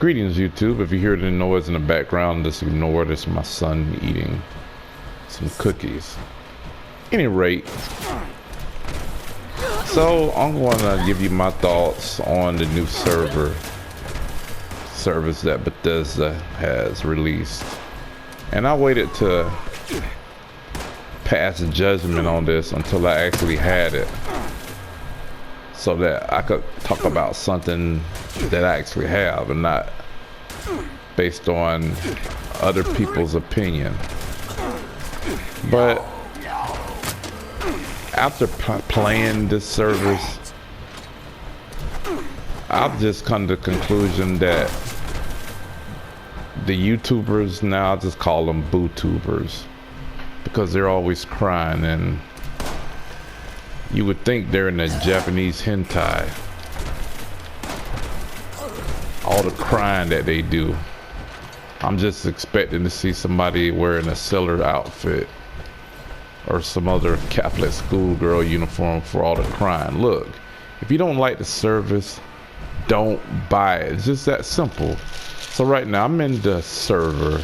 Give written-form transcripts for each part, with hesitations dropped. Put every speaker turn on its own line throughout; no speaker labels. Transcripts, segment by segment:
Greetings, YouTube. If you hear the noise in the background, just ignore it. It's my son eating some cookies. Any rate, so I'm going to give you my thoughts on the new service that Bethesda has released. And I waited to pass judgment on this until I actually had it, so that I could talk about something that I actually have and not based on other people's opinion. But after playing this service, I've just come to the conclusion that the YouTubers, now I just call them BooTubers, because they're always crying, and you would think they're in a Japanese hentai. All the crying that they do. I'm just expecting to see somebody wearing a sailor outfit or some other Catholic schoolgirl uniform for all the crying. Look, if you don't like the service, don't buy it. It's just that simple. So right now I'm in the server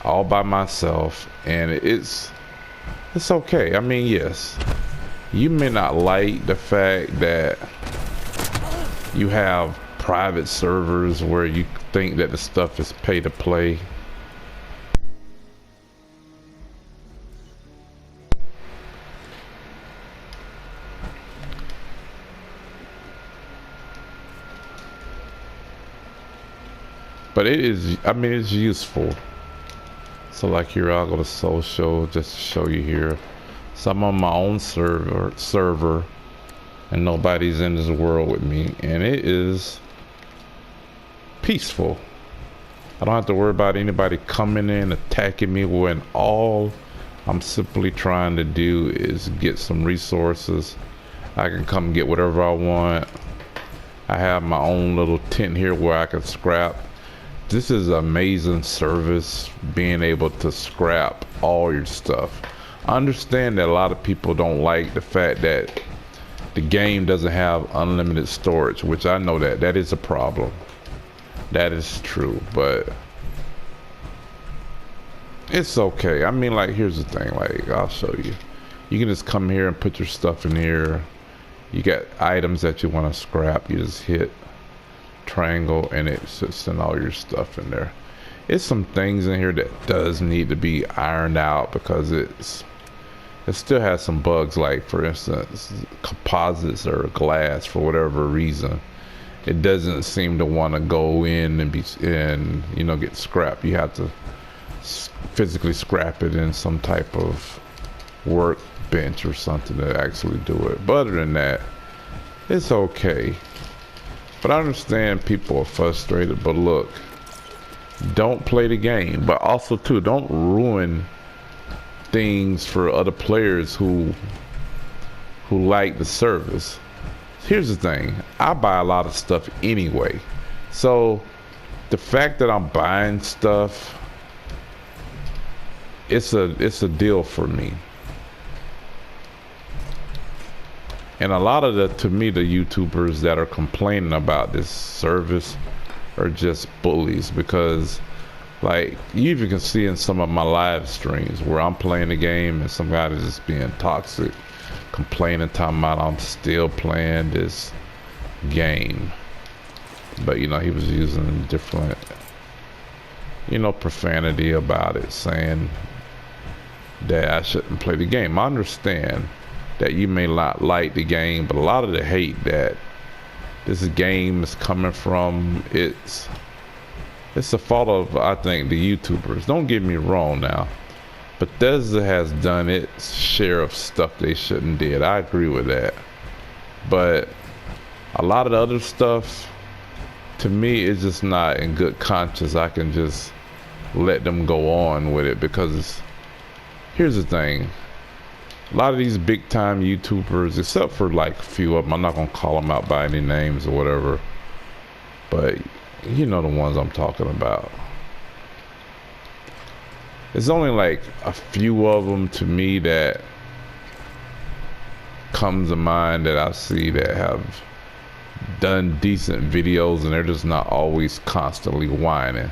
all by myself, and it's okay. I mean, yes, you may not like the fact that you have private servers where you think that the stuff is pay to play. But it is, I mean, it's useful. So like here, I'll go to social just to show you here. So I'm on my own server and nobody's in this world with me, and it is peaceful. I don't have to worry about anybody coming in attacking me, when all I'm simply trying to do is get some resources. I can come get whatever I want. I have my own little tent here where I can scrap. This is an amazing service, being able to scrap all your stuff. I understand that a lot of people don't like the fact that the game doesn't have unlimited storage, which I know that is a problem. That is true, but it's okay. I mean, like, here's the thing, like, I'll show you. You can just come here and put your stuff in here. You got items that you want to scrap. You just hit triangle and it sits in all your stuff in there. It's some things in here that does need to be ironed out, because it still has some bugs, like for instance composites or glass. For whatever reason, it doesn't seem to want to go in and get scrapped. You have to physically scrap it in some type of workbench or something to actually do it. But other than that, it's okay. But I understand people are frustrated. But look, don't play the game, but also too, don't ruin things for other players who like the service. Here's the thing, I buy a lot of stuff anyway, so the fact that I'm buying stuff, it's a deal for me. And a lot of to me, the YouTubers that are complaining about this service are just bullies, because like, you even can see in some of my live streams where I'm playing the game and some guy is just being toxic, complaining, talking about I'm still playing this game. But he was using different profanity about it, saying that I shouldn't play the game. I understand that you may not like the game, but a lot of the hate that this game is coming from, it's the fault of, I think, the YouTubers. Don't get me wrong now. Bethesda has done its share of stuff they shouldn't did. I agree with that. But a lot of the other stuff, to me, is just not in good conscience. I can just let them go on with it, because here's the thing. A lot of these big time YouTubers, except for like a few of them, I'm not gonna call them out by any names or whatever, but you know the ones I'm talking about. There's only like a few of them to me that comes to mind that I see that have done decent videos, and they're just not always constantly whining.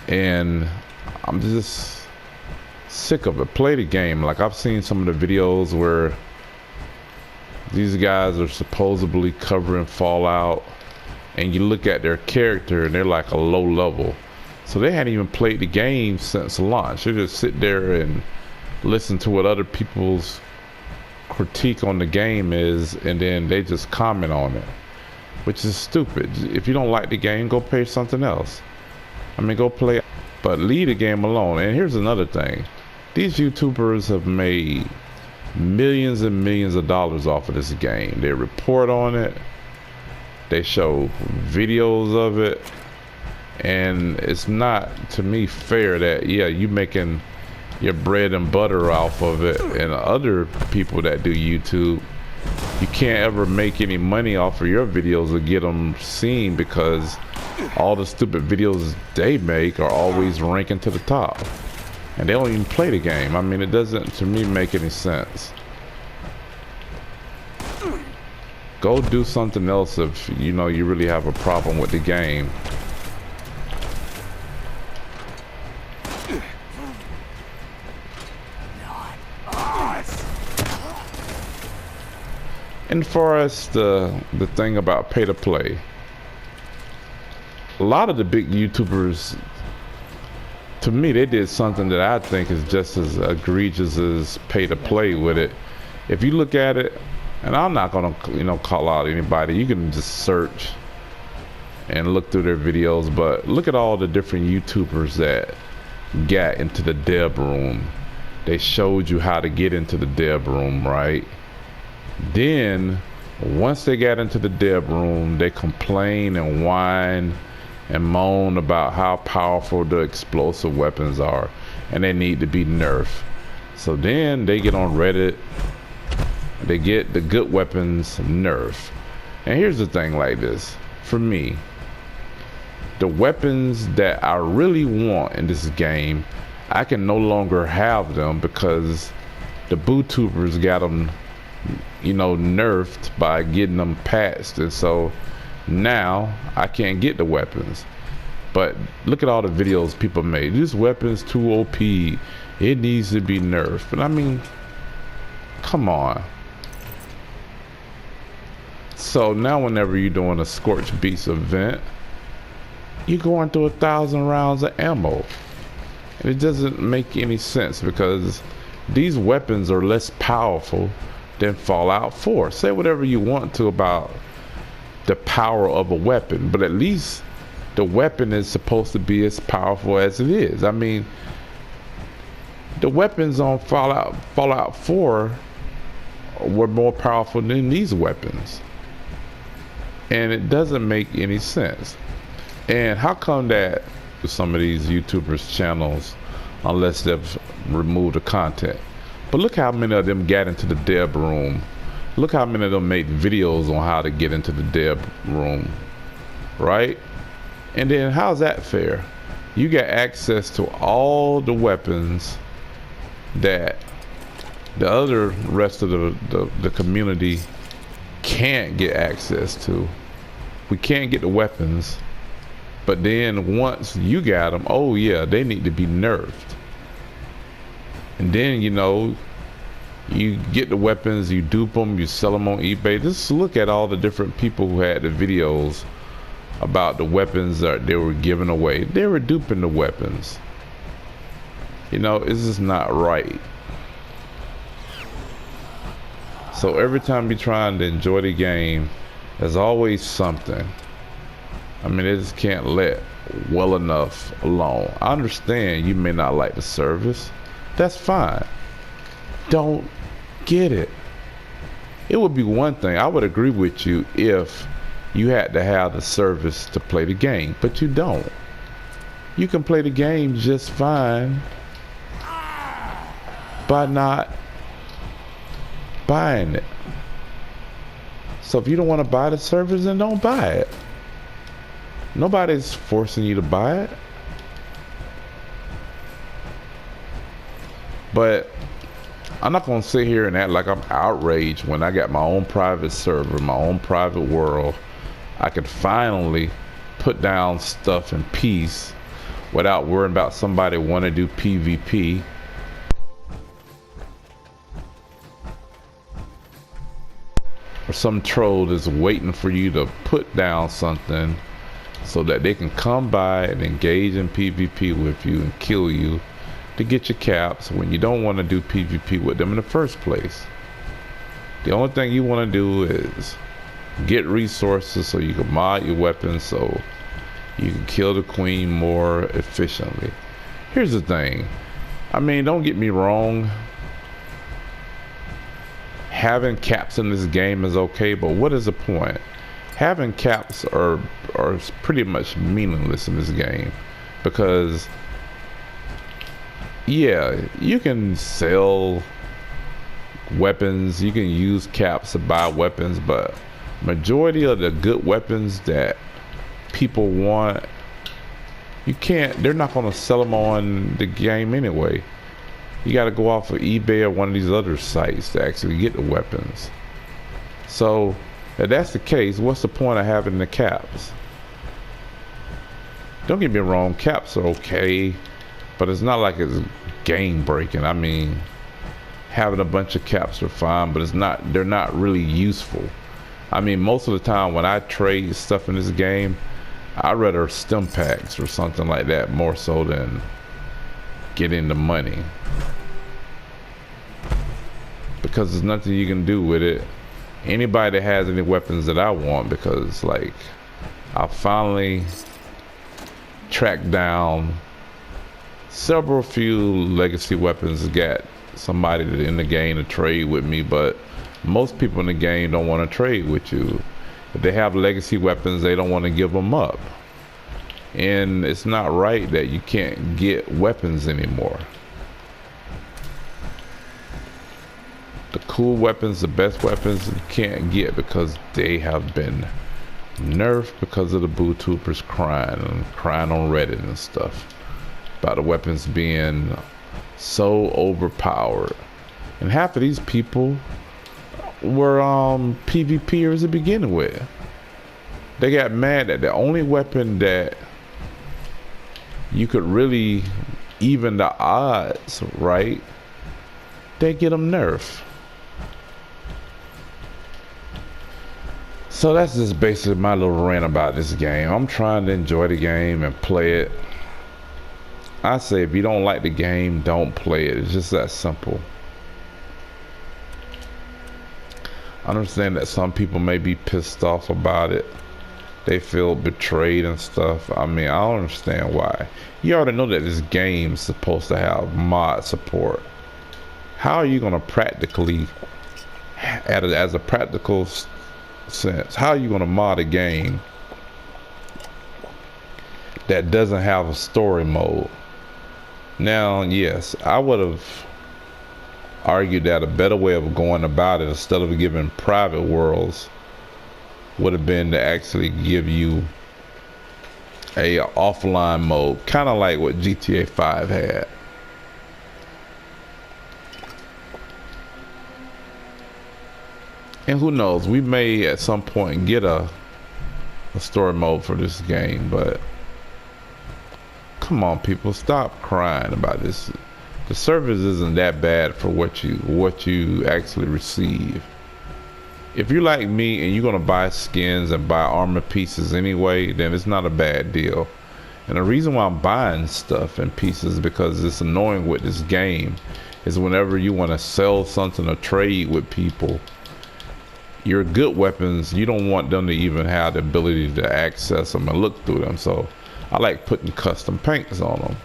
And I'm just sick of it. Play the game. Like, I've seen some of the videos where these guys are supposedly covering Fallout, and you look at their character and they're like a low level. So they hadn't even played the game since launch. They just sit there and listen to what other people's critique on the game is, and then they just comment on it, which is stupid. If you don't like the game, go play something else. I mean, go play, but leave the game alone. And here's another thing. These YouTubers have made millions and millions of dollars off of this game. They report on it. They show videos of it. And it's not, to me, fair that, yeah, you making your bread and butter off of it, and other people that do YouTube, you can't ever make any money off of your videos or get them seen, because all the stupid videos they make are always ranking to the top, and they don't even play the game. I mean, it doesn't, to me, make any sense. Go do something else if you know you really have a problem with the game. And for us, the thing about pay to play, a lot of the big YouTubers, to me, they did something that I think is just as egregious as pay to play with it. If you look at it, and I'm not gonna, call out anybody, you can just search and look through their videos, but look at all the different YouTubers that got into the dev room. They showed you how to get into the dev room, right? Then once they got into the dev room, they complain and whine and moan about how powerful the explosive weapons are, and they need to be nerfed. So then they get on Reddit, they get the good weapons nerfed. And here's the thing, like this, for me, the weapons that I really want in this game, I can no longer have them because the bootubers got them, nerfed by getting them patched, and so now I can't get the weapons. But look at all the videos people made. This weapon's too OP, it needs to be nerfed. But I mean, come on. So now whenever you're doing a Scorched Beast event, you're going through 1,000 rounds of ammo, and it doesn't make any sense because these weapons are less powerful than Fallout 4. Say whatever you want to about the power of a weapon, but at least the weapon is supposed to be as powerful as it is. I mean, the weapons on Fallout 4 were more powerful than these weapons, and it doesn't make any sense. And how come that some of these YouTubers' channels, unless they've removed the content, but look how many of them got into the dev room. Look how many of them made videos on how to get into the dev room, right? And then how's that fair? You get access to all the weapons that the other rest of the community can't get access to. We can't get the weapons, but then once you got them, oh yeah, they need to be nerfed. And then, you get the weapons, you dupe them, you sell them on eBay. Just look at all the different people who had the videos about the weapons that they were giving away. They were duping the weapons. It's just not right. So every time you're trying to enjoy the game, there's always something. I mean, they just can't let well enough alone. I understand you may not like the service. That's fine. Don't get it. It would be one thing, I would agree with you if you had to have the service to play the game, but you don't. You can play the game just fine by not buying it. So if you don't want to buy the service, then don't buy it. Nobody's forcing you to buy it. But I'm not gonna sit here and act like I'm outraged when I got my own private server, my own private world. I could finally put down stuff in peace without worrying about somebody wanting to do PvP. Or some troll is waiting for you to put down something so that they can come by and engage in PvP with you and kill you to get your caps when you don't want to do PvP with them in the first place. The only thing you want to do is get resources so you can mod your weapons so you can kill the queen more efficiently. Here's the thing. I mean, don't get me wrong. Having caps in this game is okay, but what is the point? Having caps are pretty much meaningless in this game because yeah, you can sell weapons, you can use caps to buy weapons, but majority of the good weapons that people want, they're not going to sell them on the game anyway. You got to go off of eBay or one of these other sites to actually get the weapons. So if that's the case, what's the point of having the caps? Don't get me wrong, caps are okay, but it's not like it's game breaking. I mean, having a bunch of caps are fine, but they're not really useful. I mean, most of the time when I trade stuff in this game, I'd rather stim packs or something like that more so than getting the money, because there's nothing you can do with it. Anybody that has any weapons that I want, because like I finally tracked down few legacy weapons, got somebody in the game to trade with me, but most people in the game don't want to trade with you. If they have legacy weapons, they don't want to give them up. And it's not right that you can't get weapons anymore. The cool weapons, the best weapons, you can't get because they have been nerfed because of the bootubers crying on Reddit and stuff about the weapons being so overpowered. And half of these people were PvPers to begin with. They got mad that the only weapon that you could really even the odds, right? They get them nerfed. So that's just basically my little rant about this game. I'm trying to enjoy the game and play it. I say if you don't like the game, don't play it. It's just that simple. I understand that some people may be pissed off about it. They feel betrayed and stuff. I mean, I don't understand why. You already know that this game is supposed to have mod support. How are you going to practically, as a practical sense, how are you going to mod a game that doesn't have a story mode? Now, yes, I would have argued that a better way of going about it, instead of giving private worlds, would have been to actually give you a offline mode, kind of like what GTA 5 had. And who knows, we may at some point get a story mode for this game, but come on people, stop crying about this. The service isn't that bad for what you actually receive. If you're like me and you're gonna buy skins and buy armor pieces anyway, then it's not a bad deal. And the reason why I'm buying stuff in pieces is because it's annoying with this game is whenever you want to sell something or trade with people, your good weapons, you don't want them to even have the ability to access them and look through them. So I like putting custom paints on them.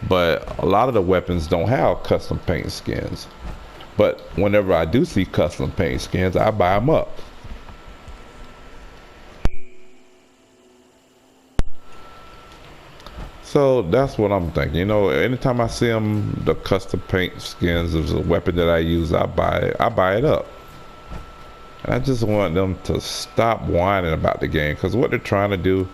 But a lot of the weapons don't have custom paint skins. But whenever I do see custom paint skins, I buy them up. So that's what I'm thinking. You know, anytime I see them, the custom paint skins of the weapon that I use, I buy it up. And I just want them to stop whining about the game, because what they're trying to do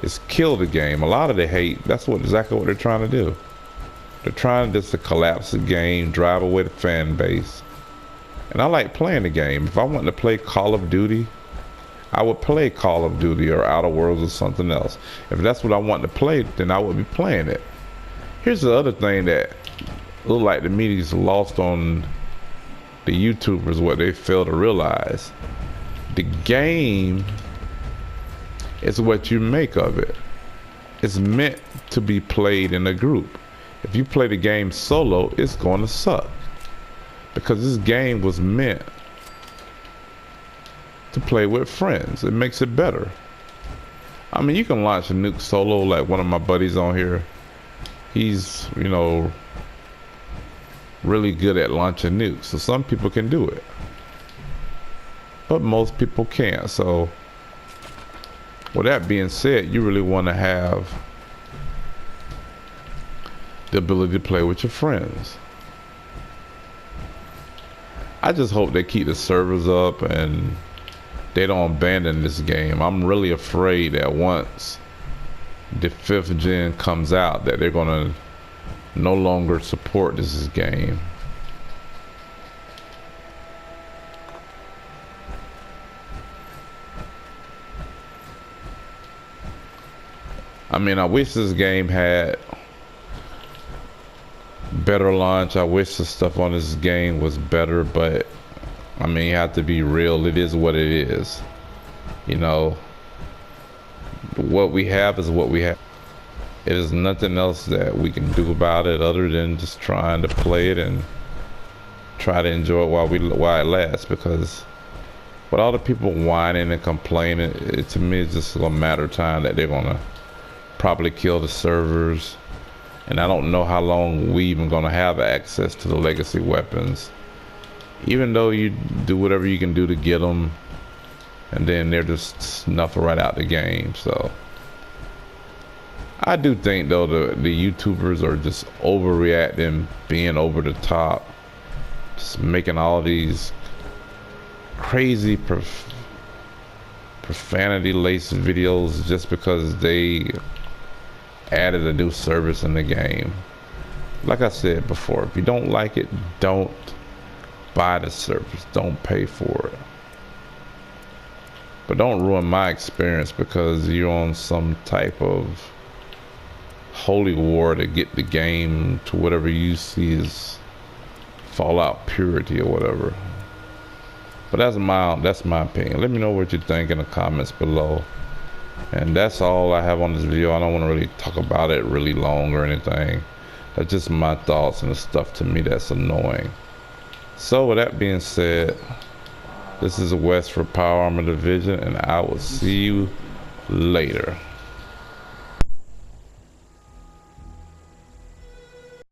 is kill the game. A lot of the hate, that's exactly what they're trying to do. They're trying just to collapse the game, drive away the fan base. And I like playing the game. If I wanted to play Call of Duty, I would play Call of Duty or Outer Worlds or something else. If that's what I want to play, then I would be playing it. Here's the other thing that look like the media's lost on the YouTubers, what they fail to realize. The game is what you make of it. It's meant to be played in a group. If you play the game solo, it's going to suck. Because this game was meant to play with friends. It makes it better. I mean, you can launch a nuke solo, like one of my buddies on here. He's, you know, really good at launching nukes. So some people can do it. But most people can't. So with that being said, you really want to have the ability to play with your friends. I just hope they keep the servers up and they don't abandon this game. I'm really afraid that once the 5th gen comes out that they're gonna no longer support this game. I mean, I wish this game had better launch. I wish the stuff on this game was better, but I mean, you have to be real. It is what it is. You know, what we have is what we have. It is nothing else that we can do about it other than just trying to play it and try to enjoy it while it lasts. Because with all the people whining and complaining, to me, it's just a matter of time that they're gonna probably kill the servers. And I don't know how long we even gonna have access to the legacy weapons. Even though you do whatever you can do to get them, and then they're just snuffed right out the game. So I do think though the YouTubers are just overreacting, being over the top, just making all these crazy profanity laced videos just because they added a new service in the game. Like I said before, if you don't like it, don't buy the service, don't pay for it. But don't ruin my experience because you're on some type of holy war to get the game to whatever you see as Fallout purity or whatever. But that's my opinion. Let me know what you think in the comments below. And that's all I have on this video. I don't want to really talk about it really long or anything. That's just my thoughts and the stuff to me that's annoying. So with that being said, this is Wes for Power Armor Division, and I will see you later.